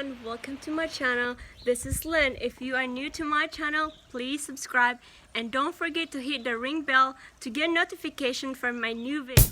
everyone, welcome to my channel. This is Lynn. If you are new to my channel, please subscribe and don't forget to hit the ring bell to get notification from my new video.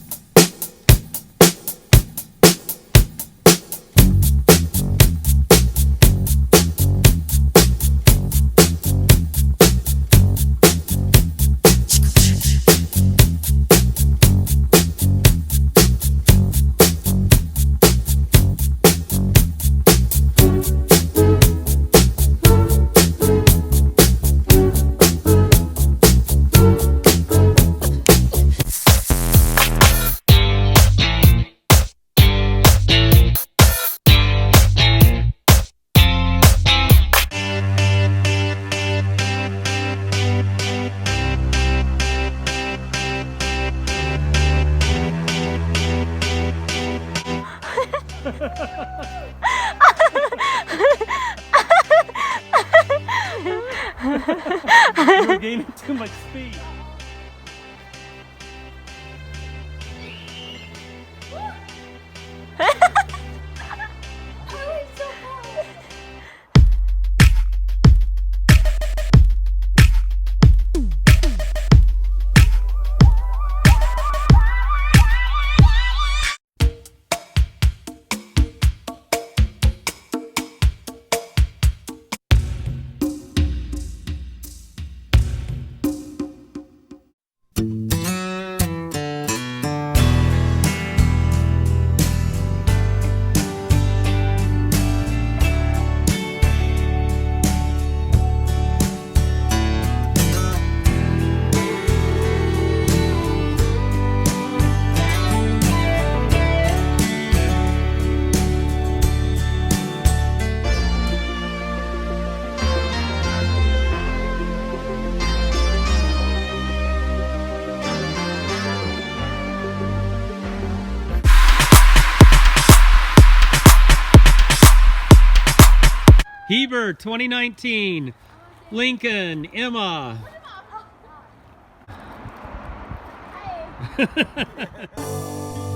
You're gaining too much speed. Heber 2019, Lincoln, Emma. Hi.